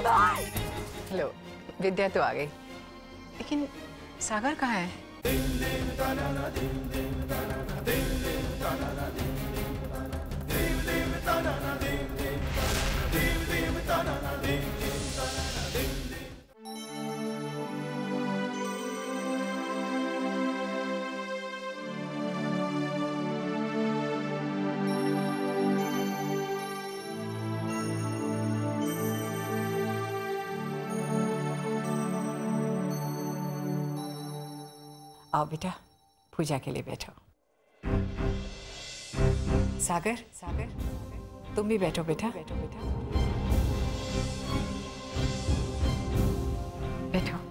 Hello, विद्या तो आ गई, लेकिन सागर कहाँ है? आओ बेटा, पूजा के लिए बैठो। सागर, सागर, तुम भी बैठो बेटा। बैठो बेटा, बैठो।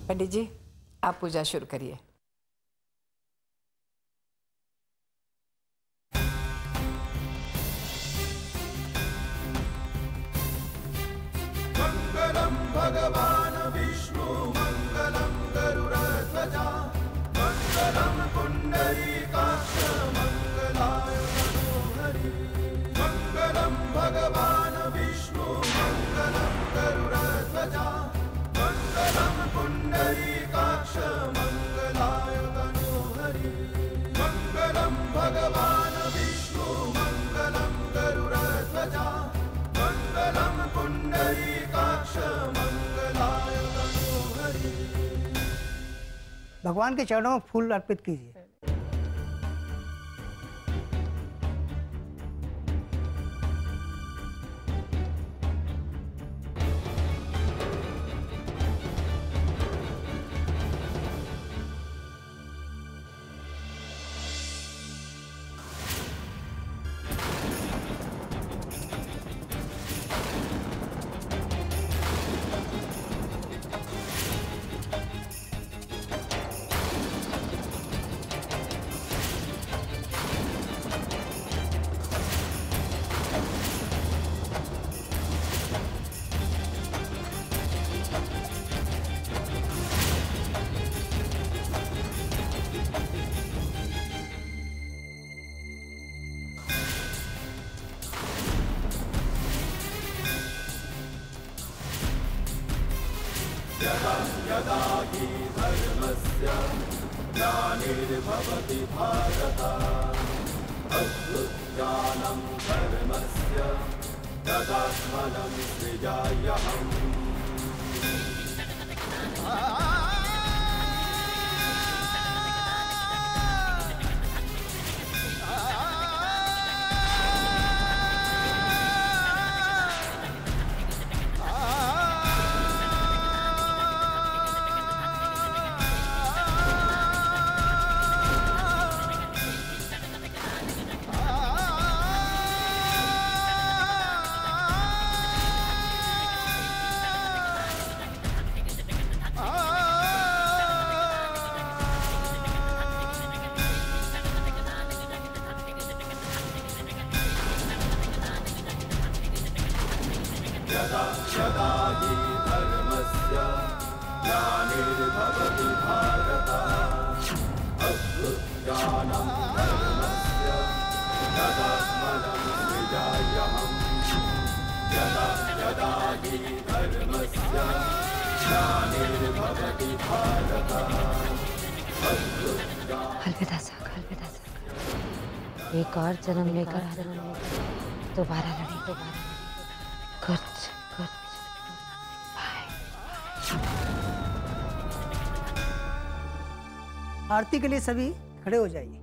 पंडित जी, आप पूजा शुरू करिए। मंगलम भगवान विष्णु मंगलम गरुड़ध्वजा मंगलम पुंडरीकाक्ष मंगलाय मनोहरि मंगलम भगवान विष्णु मंगलम गरुड़ध्वजा मंगलम पुंडरीकाक्ष मंगलाय मनोहरि मंगलम भगवान विष्णु मंगलम गरुड़ध्वजा मंगलम पुंडरीकाक्ष मंगलाय मनोहरि। भगवान के चरणों में फूल अर्पित कीजिए। यदा यदा हि धर्मस्य ग्लानिर्भवति भारत अभ्युत्थानं धर्मस्य तदात्मनं सृजाम्यहम्। यदा यदा हि धर्मस्य ग्लानिर्भवति भारत अभ्युत्थानं धर्मस्य तदात्मनं सृजाम्यहम्। यदा यदा हि धर्मस्य ग्लानिर्भवति भारत अलविदा सागर, अलविदा सागर। एक और जन्म लेकर दोबारा लड़ी, कुछ आरती के लिए सभी खड़े हो जाइए।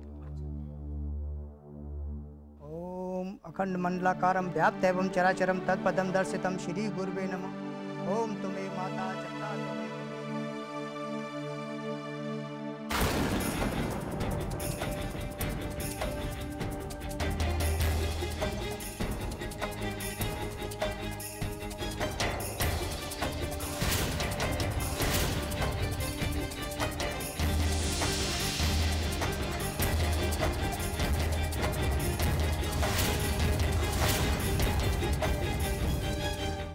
ओम अखंड मंडलाकारं व्याप्त एवं चराचरं तत्पदं दर्शितं श्री गुरुवे नमः। ओम तुम्हें माता जगता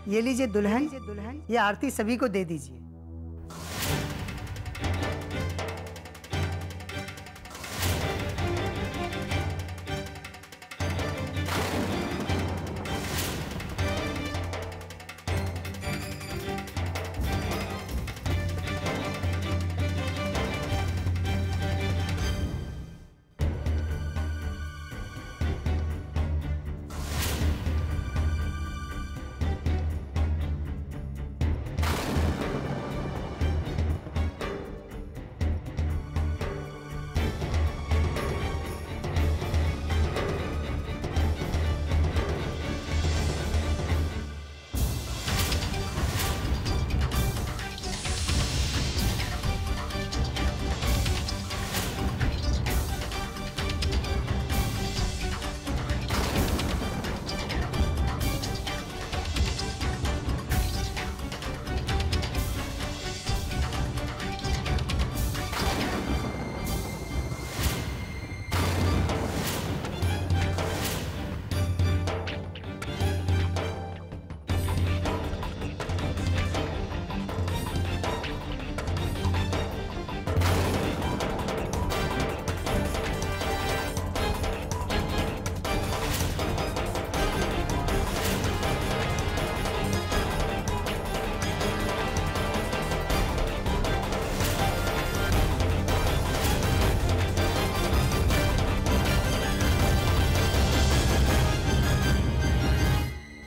ये लीजिए दुल्हन, ये आरती सभी को दे दीजिए।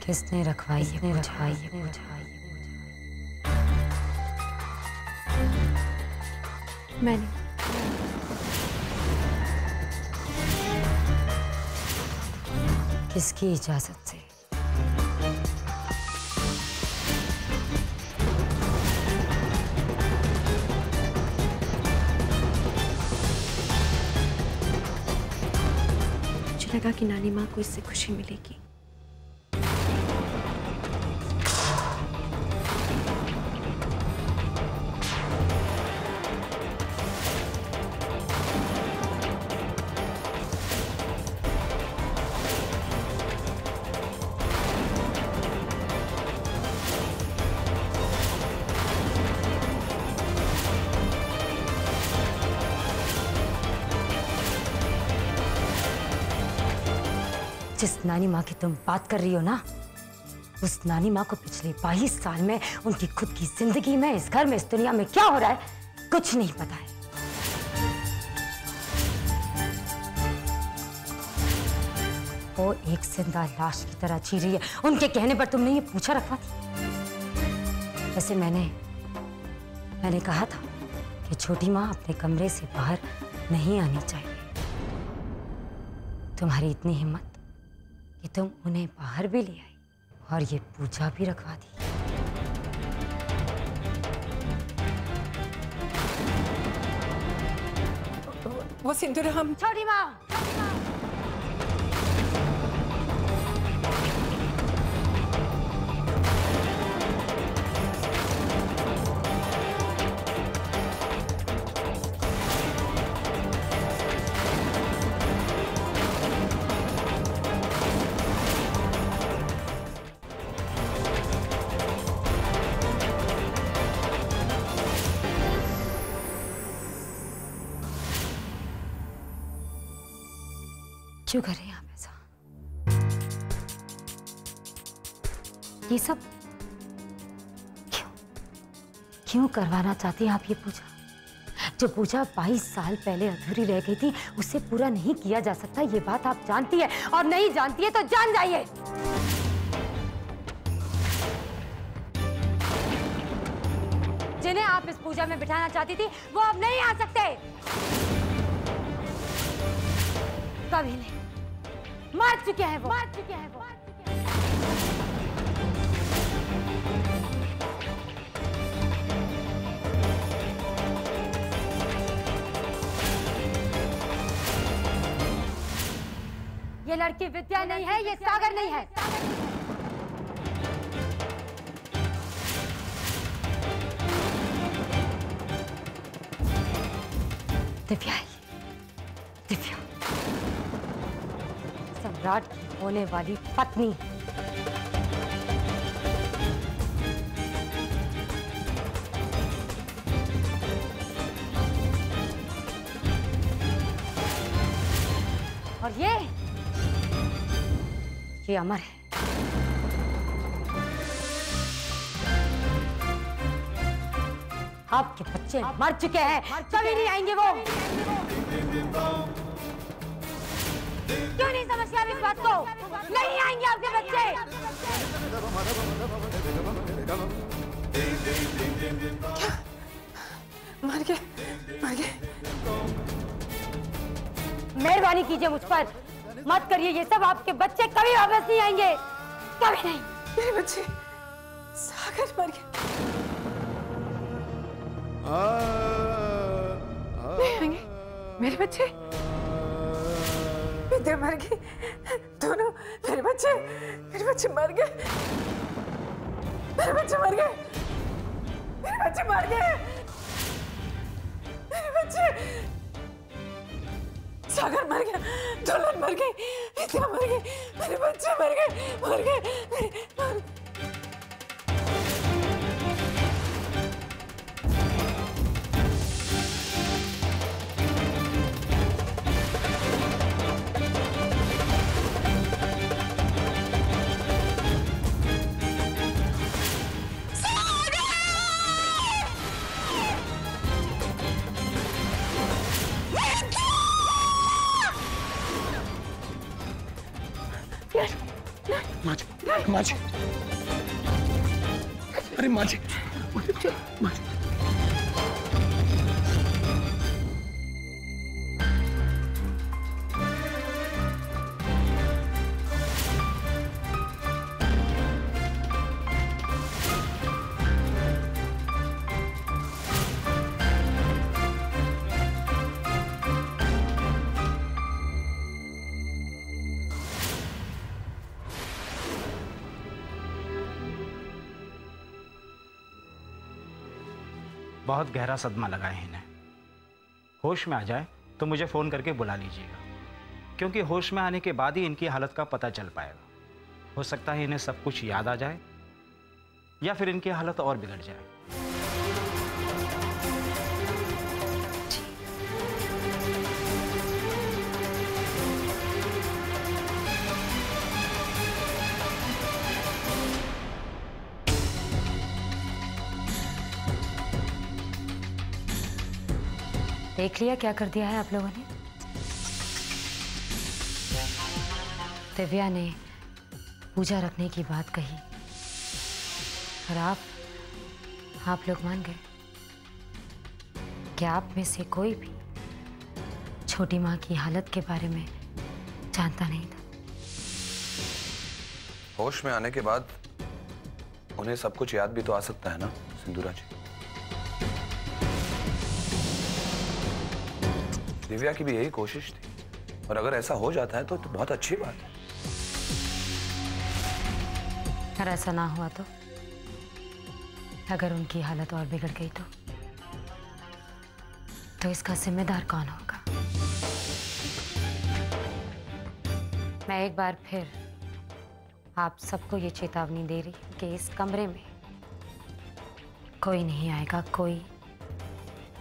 किसने रखवाई है? मैंने। किसकी इजाजत से? मुझे लगा कि नानी माँ को इससे खुशी मिलेगी। जिस नानी माँ की तुम बात कर रही हो ना, उस नानी माँ को पिछले 22 साल में उनकी खुद की जिंदगी में, इस घर में, इस दुनिया में क्या हो रहा है कुछ नहीं पता है। वो एक जिंदा लाश की तरह जी रही है। उनके कहने पर तुमने ये पूछा रखा थी। वैसे मैंने कहा था कि छोटी माँ अपने कमरे से बाहर नहीं आनी चाहिए। तुम्हारी इतनी हिम्मत कि तुम उन्हें बाहर भी ले आई और ये पूजा भी रखवा दी। वो सिंदूर हम। छोटी माँ, क्यों कर रहे हैं आप ऐसा? ये सब क्यों करवाना चाहते हैं आप ये पूजा? जो पूजा 22 साल पहले अधूरी रह गई थी, उसे पूरा नहीं किया जा सकता। ये बात आप जानती है, और नहीं जानती है तो जान जाइए। जिन्हें आप इस पूजा में बिठाना चाहती थी, वो अब नहीं आ सकते। कभी नहीं, मर चुके हैं वो। ये लड़की विद्या नहीं है, ये सागर नहीं है। दिव्या है, दिव्या सम्राट की होने वाली पत्नी। और ये अमर है। आपके बच्चे मर चुके हैं, कभी नहीं आएंगे वो। क्यों नहीं समझते आप इस बात को? नहीं आएंगे आपके बच्चे। क्या? मर गए? मर गए? मेहरबानी कीजिए मुझ पर, मत करिए ये सब। आपके बच्चे कभी वापस नहीं आएंगे, कभी नहीं। मेरे बच्चे सागर मर गए। नहीं आएंगे मेरे बच्चे। विद्या मर गई, दोनों मेरे बच्चे मर गए। मेरे बच्चे मर गए। मेरे बच्चे मर गए। मेरे बच्चे। सागर मर गया, दुल्हन मर गई, विद्या मर गई, मेरे बच्चे मर गए। माजी, अरे माजी, माजी। बहुत गहरा सदमा लगा है इन्हें। होश में आ जाए तो मुझे फ़ोन करके बुला लीजिएगा, क्योंकि होश में आने के बाद ही इनकी हालत का पता चल पाएगा। हो सकता है इन्हें सब कुछ याद आ जाए या फिर इनकी हालत और बिगड़ जाए। देख लिया क्या कर दिया है आप लोगों ने। दिव्या ने पूजा रखने की बात कही और आप लोग मान गए कि आप में से कोई भी छोटी माँ की हालत के बारे में जानता नहीं था। होश में आने के बाद उन्हें सब कुछ याद भी तो आ सकता है ना सिंदूरा जी। दिव्या की भी यही कोशिश थी, और अगर ऐसा हो जाता है तो बहुत अच्छी बात है। अगर ऐसा ना हुआ तो, अगर उनकी हालत और बिगड़ गई तो इसका जिम्मेदार कौन होगा? मैं एक बार फिर आप सबको ये चेतावनी दे रही हूं कि इस कमरे में कोई नहीं आएगा, कोई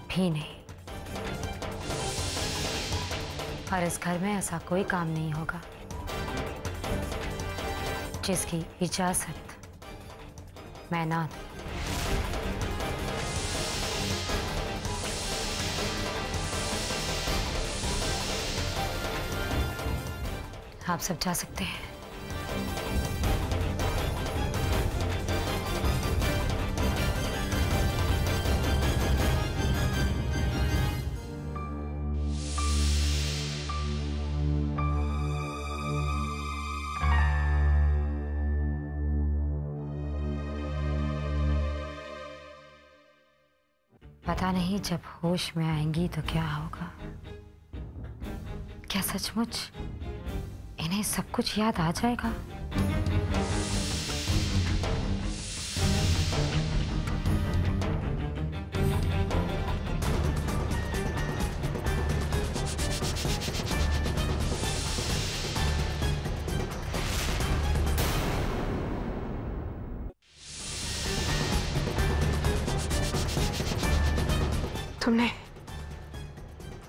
भी नहीं। और इस घर में ऐसा कोई काम नहीं होगा जिसकी इजाजत मैं ना दूं। आप सब जा सकते हैं। पता नहीं जब होश में आएंगी तो क्या होगा। क्या सचमुच इन्हें सब कुछ याद आ जाएगा?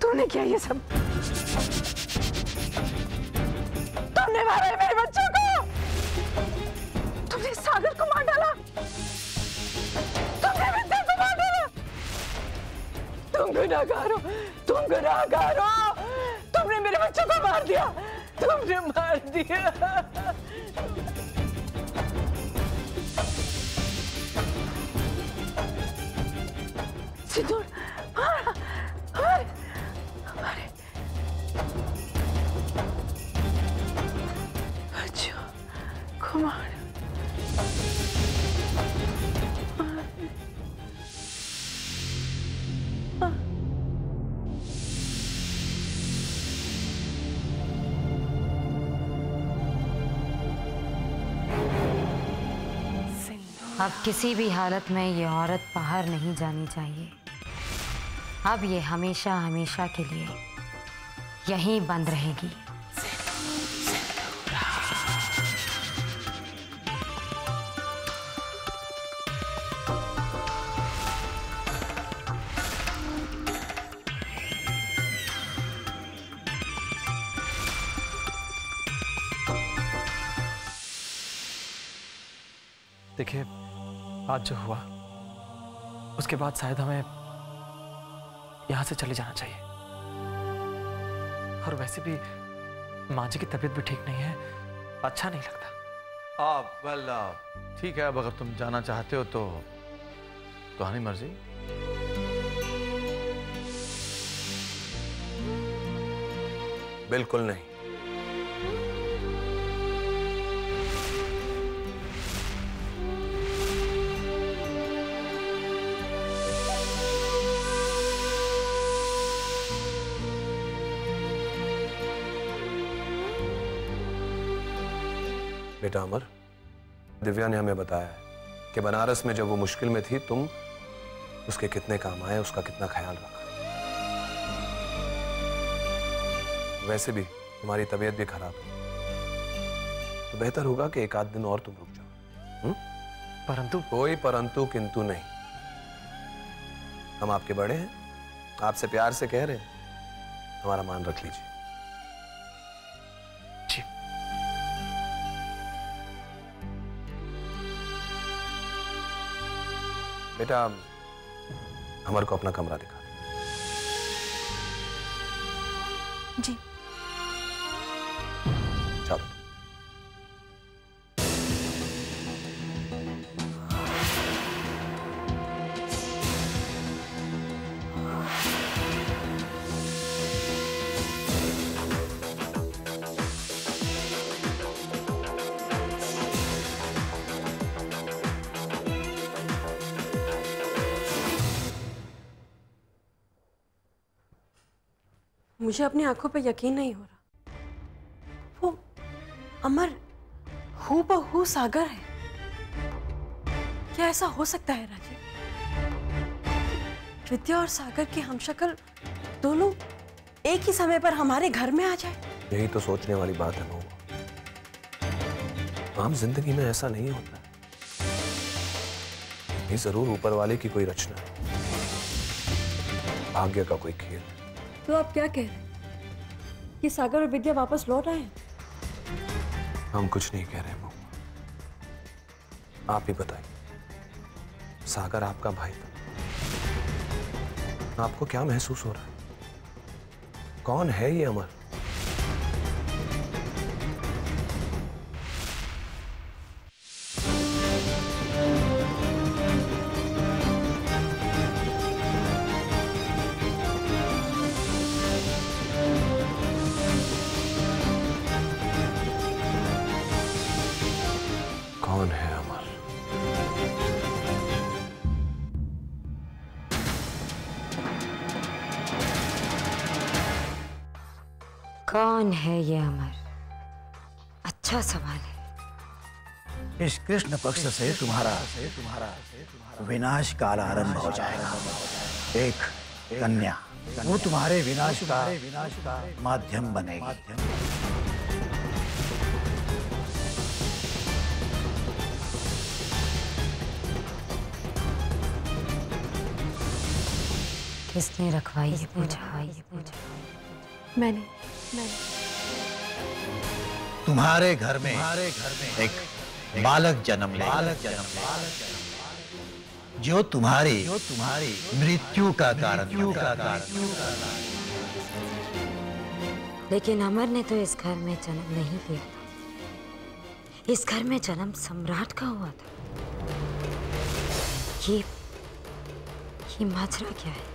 तुमने किया ये सब? तुमने मारा है मेरे बच्चों को, तुमने सागर को मार डाला, तुमने विद्या को मार डाला। तुम गुनहगार हो, तुम गुनहगार हो, तुमने मेरे बच्चों को मार दिया, तुमने मार दिया। सिंदूर हमारे बच्चों को मार। अब किसी भी हालत में ये औरत बाहर नहीं जानी चाहिए। अब ये हमेशा हमेशा के लिए यहीं बंद रहेगी। देखिए, आज जो हुआ उसके बाद शायद हमें यहां से चले जाना चाहिए। और वैसे भी माँ जी की तबीयत भी ठीक नहीं है, अच्छा नहीं लगता। वेल ठीक है, अब अगर तुम जाना चाहते हो तो तुम्हारी मर्जी। बिल्कुल नहीं। बेटा अमर, दिव्या ने हमें बताया है कि बनारस में जब वो मुश्किल में थी तुम उसके कितने काम आए, उसका कितना ख्याल रखा। वैसे भी तुम्हारी तबीयत भी खराब है, तो बेहतर होगा कि एक आध दिन और तुम रुक जाओ। परंतु कोई परंतु किंतु नहीं। हम आपके बड़े हैं, आपसे प्यार से कह रहे हैं, हमारा मान रख लीजिए। जी। बेटा अमर को अपना कमरा दिखा। जी। चलो। मुझे अपनी आंखों पे यकीन नहीं हो रहा। वो अमर हूबहू सागर है। क्या ऐसा हो सकता है राजीव? विद्या और सागर की हमशक्ल दोनों एक ही समय पर हमारे घर में आ जाए। यही तो सोचने वाली बात है महुआ। आम जिंदगी में ऐसा नहीं होता। ये जरूर ऊपर वाले की कोई रचना है, भाग्य का कोई खेल। तो आप क्या कह रहे हैं कि सागर और विद्या वापस लौट आए? हम कुछ नहीं कह रहे महुआ, आप ही बताइए। सागर आपका भाई था, आपको क्या महसूस हो रहा है? कौन है ये अमर? कौन है अमर? कौन है ये अमर? अच्छा सवाल है। इस कृष्ण पक्ष से तुम्हारा विनाश काल आरंभ हो जाएगा। एक कन्या, वो तुम्हारे विनाश का माध्यम बनेगी। किसने रखवाई ये पूछा? मैंने तुम तुम्हारे घर में एक बालक जन्म ले, जो तुम्हारी मृत्यु का कारण। लेकिन अमर ने तो इस घर में जन्म नहीं लिया था। इस घर में जन्म सम्राट का हुआ था। ये माजरा क्या है?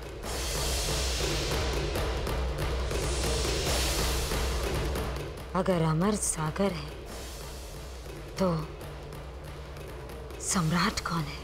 अगर अमर सागर है तो सम्राट कौन है?